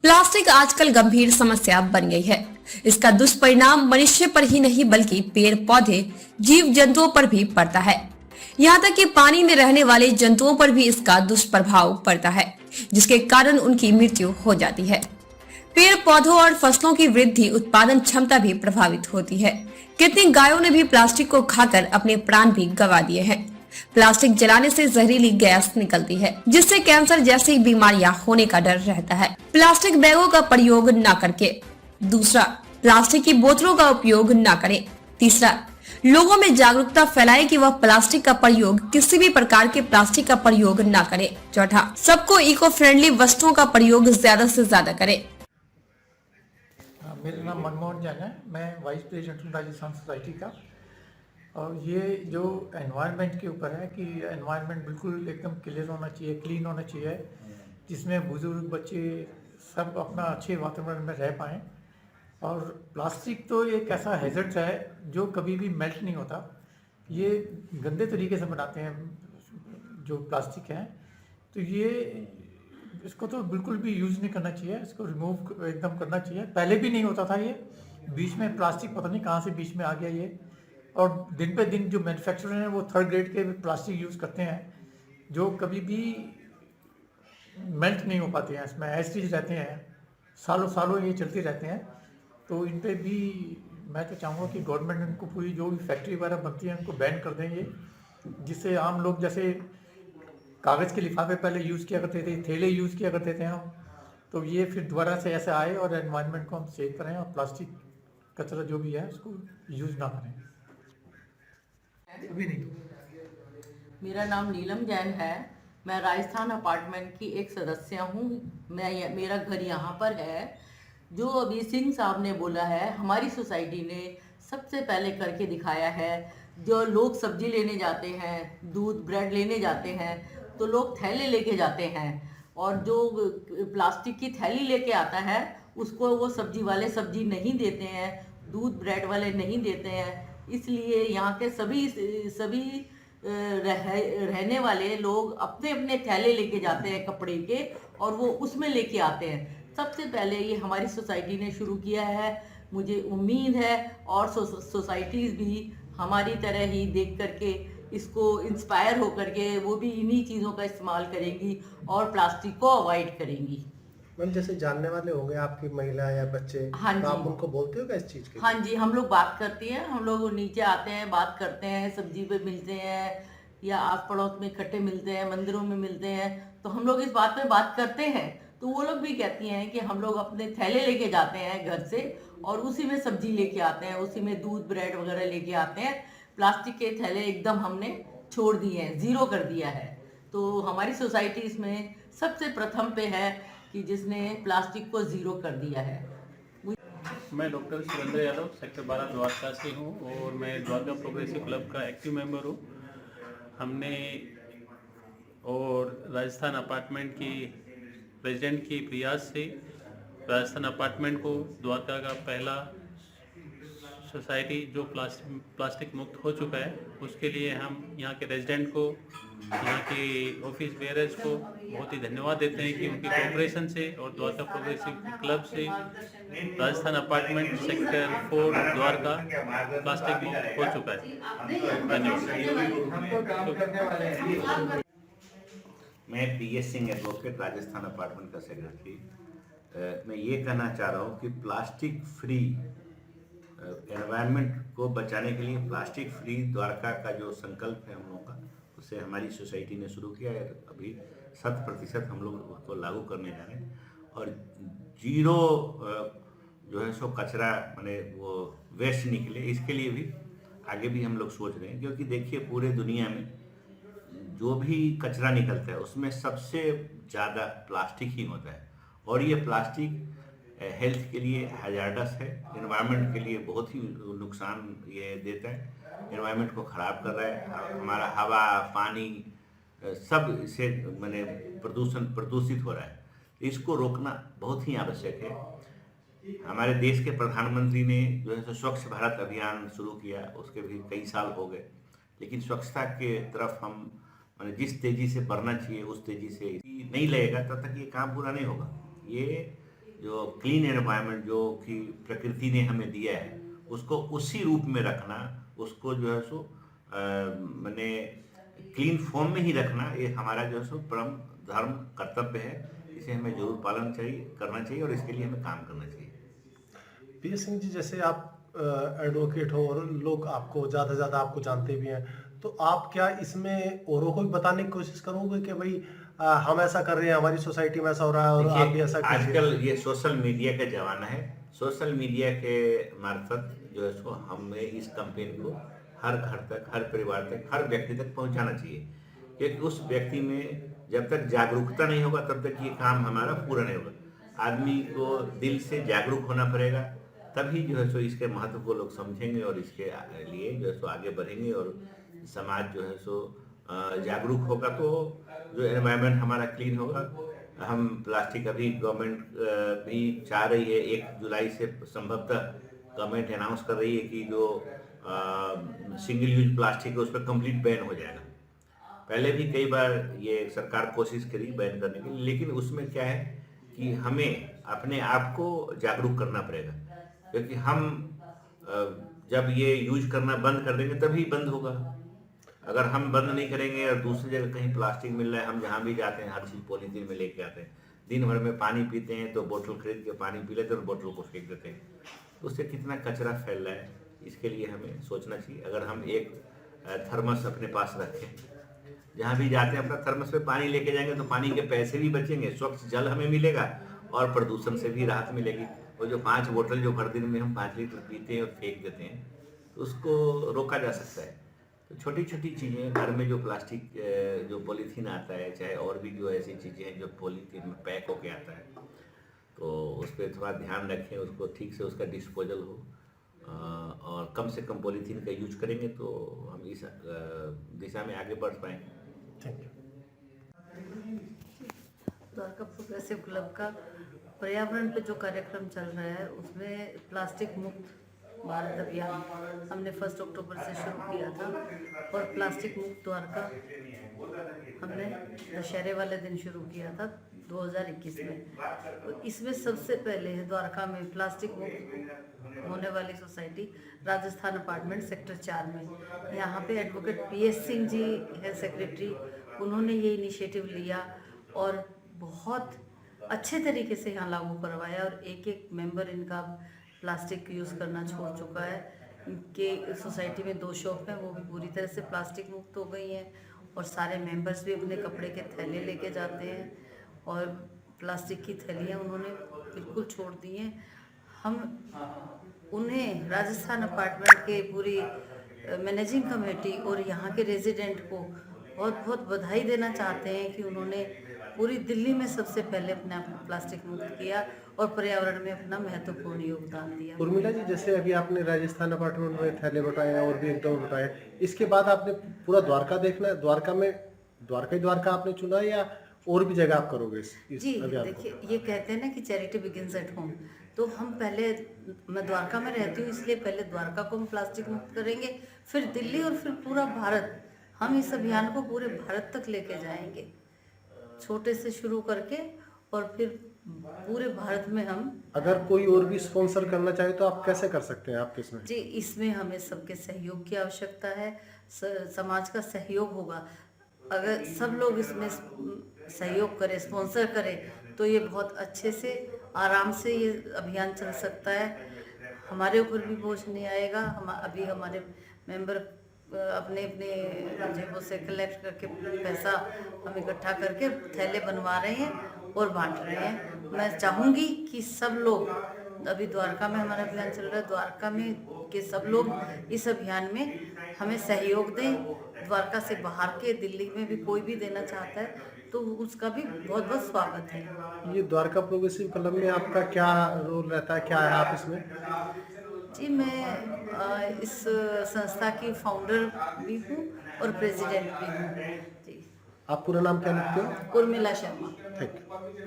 Plastic आजकल गंभीर समस्या बन गई है। इसका दुष्परिणाम मनुष्य पर ही नहीं बल्कि पेड़ पौधे, जीव जंतुओं पर भी पड़ता है। यहाँ तक कि पानी में रहने वाले जंतुओं पर भी इसका दुष्प्रभाव पड़ता है, जिसके कारण उनकी मृत्यु हो जाती है। पेड़ पौधों और फसलों की वृद्धि, उत्पादन क्षमता भी प्रभावित होती है। कितनी गायों ने भी प्लास्टिक को खाकर अपने प्राण भी गंवा दिए हैं। प्लास्टिक जलाने से जहरीली गैस निकलती है, जिससे कैंसर जैसी बीमारियां होने का डर रहता है। प्लास्टिक बैगों का प्रयोग न करके। दूसरा, प्लास्टिक की बोतलों का उपयोग न करें। तीसरा, लोगों में जागरूकता फैलाए कि वह प्लास्टिक का प्रयोग, किसी भी प्रकार के प्लास्टिक का प्रयोग न करें। चौथा, सबको इको फ्रेंडली वस्तुओं का प्रयोग ज्यादा से ज्यादा करें। मेरा नाम मनमोहन जैन है। मैं वाइस प्रेसिडेंट हूँ राजस्थान सोसाइटी का। और ये जो एनवायरनमेंट के ऊपर है कि एनवायरनमेंट बिल्कुल एकदम क्लियर होना चाहिए, क्लीन होना चाहिए, जिसमें बुजुर्ग, बच्चे सब अपना अच्छे वातावरण में रह पाएँ। और प्लास्टिक तो एक ऐसा हैजर्ड है जो कभी भी मेल्ट नहीं होता। ये गंदे तरीके से बनाते हैं जो प्लास्टिक है, तो ये इसको तो बिल्कुल भी यूज़ नहीं करना चाहिए। इसको रिमूव एकदम करना चाहिए। पहले भी नहीं होता था ये, बीच में प्लास्टिक पता नहीं कहाँ से बीच में आ गया ये। और दिन पे दिन जो मैन्युफैक्चरर हैं वो थर्ड ग्रेड के प्लास्टिक यूज़ करते हैं, जो कभी भी मेल्ट नहीं हो पाते हैं। इसमें एसिड रहते हैं, सालों सालों ये चलते रहते हैं। तो इन पे भी मैं तो चाहूँगा कि गवर्नमेंट इनको पूरी जो भी फैक्ट्री वगैरह बनती है उनको बैन कर देंगे, जिससे आम लोग जैसे कागज़ के लिफाफे पहले यूज़ किया करते थे, थैले यूज़ किया करते थे हम, तो ये फिर दोबारा से ऐसे आए और एनवायरनमेंट को हम सेव करें और प्लास्टिक कचरा जो भी है उसको यूज़ ना करें। अभी नहीं। मेरा नाम नीलम जैन है। मैं राजस्थान अपार्टमेंट की एक सदस्य हूँ। मेरा घर यहाँ पर है। जो अभी सिंह साहब ने बोला है, हमारी सोसाइटी ने सबसे पहले करके दिखाया है। जो लोग सब्जी लेने जाते हैं, दूध ब्रेड लेने जाते हैं, तो लोग थैले लेके जाते हैं, और जो प्लास्टिक की थैली लेके आता है उसको वो सब्जी वाले सब्जी नहीं देते हैं, दूध ब्रेड वाले नहीं देते हैं। इसलिए यहाँ के सभी रहने वाले लोग अपने अपने थैले लेके जाते हैं कपड़े के, और वो उसमें लेके आते हैं। सबसे पहले ये हमारी सोसाइटी ने शुरू किया है। मुझे उम्मीद है और सोसाइटीज़ भी हमारी तरह ही देख करके इसको इंस्पायर हो करके वो भी इन्हीं चीज़ों का इस्तेमाल करेंगी और प्लास्टिक को अवॉइड करेंगी। मैम, जैसे जानने वाले होंगे आपकी महिला या बच्चे, हाँ तो जी, आप उनको बोलते हो क्या इस चीज़ की? हाँ जी, हम लोग बात करते हैं। हम लोग नीचे आते हैं, बात करते हैं, सब्जी पे मिलते हैं या आस पड़ोस में इकट्ठे मिलते हैं, मंदिरों में मिलते हैं, तो हम लोग इस बात पे बात करते हैं। तो वो लोग भी कहती हैं कि हम लोग अपने थैले लेके जाते हैं घर से और उसी में सब्जी लेके आते हैं, उसी में दूध ब्रेड वगैरह लेके आते हैं। प्लास्टिक के थैले एकदम हमने छोड़ दिए हैं, ज़ीरो कर दिया है। तो हमारी सोसाइटी इसमें सबसे प्रथम पे है कि जिसने प्लास्टिक को ज़ीरो कर दिया है। मैं डॉक्टर सुरेंद्र यादव, सेक्टर 12 द्वारका से हूँ और मैं द्वारका प्रोग्रेसिव क्लब का एक्टिव मेंबर हूँ। हमने और राजस्थान अपार्टमेंट की प्रेसिडेंट की प्रयास से राजस्थान अपार्टमेंट को द्वारका का पहला सोसाइटी जो प्लास्टिक मुक्त हो चुका है, उसके लिए हम यहाँ के रेजिडेंट को, यहाँ के ऑफिस बेयरर्स को बहुत ही धन्यवाद देते हैं कि उनकी कोऑपरेशन से और द्वारका प्रोग्रेसिव क्लब से Rajasthan apartment sector 4 Dwarka plastic मुक्त हो चुका है। धन्यवाद। मैं PS Singh advocate, Rajasthan apartment का सेक्रेटरी। मैं ये कहना चाह रहा हूँ कि प्लास्टिक फ्री एनवायरनमेंट को बचाने के लिए प्लास्टिक फ्री द्वारका का जो संकल्प है हम लोगों का, उसे हमारी सोसाइटी ने शुरू किया है। अभी 100% हम लोग उसको लागू करने जा रहे हैं और जीरो जो है सो कचरा माने वो वेस्ट निकले, इसके लिए भी आगे भी हम लोग सोच रहे हैं। क्योंकि देखिए पूरे दुनिया में जो भी कचरा निकलता है उसमें सबसे ज़्यादा प्लास्टिक ही होता है, और ये प्लास्टिक हेल्थ के लिए हैजार्डस है, एनवायरनमेंट के लिए बहुत ही नुकसान ये देता है, एनवायरनमेंट को ख़राब कर रहा है। हमारा हवा, पानी सब इससे माने प्रदूषित हो रहा है। इसको रोकना बहुत ही आवश्यक है। हमारे देश के प्रधानमंत्री ने जो है स्वच्छ भारत अभियान शुरू किया, उसके भी कई साल हो गए, लेकिन स्वच्छता के तरफ हम माने जिस तेजी से बढ़ना चाहिए उस तेजी से नहीं लगेगा, तब तक ये काम पूरा नहीं होगा। ये जो क्लीन एनवायरनमेंट जो कि प्रकृति ने हमें दिया है उसको उसी रूप में रखना, उसको जो है सो माने क्लीन फॉर्म में ही रखना, ये हमारा जो है सो परम धर्म कर्तव्य है। इसे हमें जरूर पालन करना चाहिए और इसके लिए हमें काम करना चाहिए। पीएस सिंह जी, जैसे आप एडवोकेट हो और लोग आपको ज़्यादा आपको जानते भी हैं, तो आप क्या इसमें औरों को भी बताने की कोशिश करोगे कि भाई हम ऐसा कर रहे हैं, हमारी सोसाइटी में ऐसा हो रहा है और आप भी ऐसा कीजिए? आजकल ये सोशल मीडिया का जमाना है। सोशल मीडिया के मार्फत जो है सो हमें इस कैंपेन को हर घर तक, हर परिवार तक, हर व्यक्ति तक पहुंचाना चाहिए, क्योंकि उस व्यक्ति में जब तक जागरूकता नहीं होगा तब तक ये काम हमारा पूरा नहीं होगा। आदमी को दिल से जागरूक होना पड़ेगा, तभी जो है सो इसके महत्व को लोग समझेंगे और इसके लिए जो है सो आगे बढ़ेंगे और समाज जो है सो जागरूक होगा तो जो एनवायरनमेंट हमारा क्लीन होगा। हम प्लास्टिक अभी गवर्नमेंट भी चाह रही है 1 जुलाई से संभवतः गवर्नमेंट अनाउंस कर रही है कि जो सिंगल यूज प्लास्टिक है उस पर कंप्लीट बैन हो जाएगा। पहले भी कई बार ये सरकार कोशिश करी बैन करने की, लेकिन उसमें क्या है कि हमें अपने आप को जागरूक करना पड़ेगा, क्योंकि हम जब ये यूज करना बंद कर देंगे तभी बंद होगा। अगर हम बंद नहीं करेंगे और दूसरी जगह कहीं प्लास्टिक मिल रहा है, हम जहाँ भी जाते हैं हर चीज़ पॉलीथीन में लेके आते हैं, दिन भर में पानी पीते हैं तो बोतल खरीद के पानी पी लेते हैं और बोतल को फेंक देते हैं, तो उससे कितना कचरा फैल रहा है। इसके लिए हमें सोचना चाहिए। अगर हम एक थर्मस अपने पास रखें, जहाँ भी जाते हैं अपना थर्मस में पानी लेके जाएंगे तो पानी के पैसे भी बचेंगे, स्वच्छ जल हमें मिलेगा और प्रदूषण से भी राहत मिलेगी। और जो 5 बोतल जो हर दिन में हम 5 लीटर पीते हैं और फेंक देते हैं, तो उसको रोका जा सकता है। तो छोटी छोटी चीज़ें घर में जो प्लास्टिक जो पॉलीथीन आता है, चाहे और भी जो ऐसी चीज़ें हैं जो पॉलीथीन में पैक होके आता है, तो उस पर थोड़ा ध्यान रखें, उसको ठीक से उसका डिस्पोजल हो और कम से कम पॉलीथीन का यूज करेंगे तो हम इस दिशा में आगे बढ़ पाएंगे। Thank you. Dwarka progressive club का पर्यावरण पे जो कार्यक्रम चल रहा है उसमें प्लास्टिक मुक्त भारत अभियान हमने 1 अक्टूबर से शुरू किया था और प्लास्टिक मुक्त द्वारका हमने दशहरे वाले दिन शुरू किया था 2021 में। तो इसमें सबसे पहले द्वारका में प्लास्टिक मुक्त होने वाली सोसाइटी राजस्थान अपार्टमेंट सेक्टर 4 में, यहाँ पे एडवोकेट पीएस सिंह जी है सेक्रेटरी, उन्होंने ये इनिशिएटिव लिया और बहुत अच्छे तरीके से यहाँ लागू करवाया और एक मेंबर इनका प्लास्टिक यूज़ करना छोड़ चुका है। इनके सोसाइटी में 2 शॉप हैं, वो भी पूरी तरह से प्लास्टिक मुक्त हो गई हैं और सारे मेंबर्स भी अपने कपड़े के थैले लेके जाते हैं और प्लास्टिक की थैलियाँ उन्होंने बिल्कुल छोड़ दी हैं। हम उन्हें राजस्थान अपार्टमेंट के पूरी मैनेजिंग कमेटी और यहाँ के रेजिडेंट को बहुत बहुत बधाई देना चाहते हैं कि उन्होंने पूरी दिल्ली में सबसे पहले अपना प्लास्टिक मुक्त किया और पर्यावरण में अपना महत्वपूर्ण योगदान दिया। उर्मिला जी, जैसे अभी आपने राजस्थान अपार्टमेंट में थैले बटाए और भी 1-2 बटाए, इसके बाद आपने पूरा द्वारका देखना है, द्वारका में द्वारका आपने चुना या और भी जगह आप करोगे इस जी अभियान को? देखिए, ये कहते हैं ना कि चैरिटी बिगिंस एट होम, तो हम पहले, मैं द्वारका में रहती हूँ इसलिए पहले द्वारका को हम प्लास्टिक मुक्त करेंगे, फिर दिल्ली और फिर पूरा भारत। हम इस अभियान को पूरे भारत तक लेके जाएंगे, छोटे से शुरू करके और फिर पूरे भारत में हम। अगर कोई और भी स्पॉन्सर करना चाहे तो आप कैसे कर सकते हैं? आप किसमें? जी, इसमें हमें सबके सहयोग की आवश्यकता है, समाज का सहयोग होगा। अगर सब लोग इसमें सहयोग करें, स्पॉन्सर करें, तो ये बहुत अच्छे से आराम से ये अभियान चल सकता है। हमारे ऊपर भी बोझ नहीं आएगा। अभी हमारे मेंबर अपने अपने जेबों से कलेक्ट करके पैसा हम इकट्ठा करके थैले बनवा रहे हैं और बांट रहे हैं। मैं चाहूँगी कि सब लोग, अभी द्वारका में हमारा अभियान चल रहा है, द्वारका में के सब लोग इस अभियान में हमें सहयोग दें। द्वारका से बाहर के दिल्ली में भी कोई भी देना चाहता है तो उसका भी बहुत बहुत स्वागत है। ये द्वारका प्रोग्रेसिव क्लब में आपका क्या रोल रहता है, क्या है आप इसमें? जी, मैं इस संस्था की फाउंडर भी हूँ और प्रेसिडेंट भी हूँ। जी, आप पूरा नाम क्या लिखते हो? उर्मिला शर्मा। Thank you.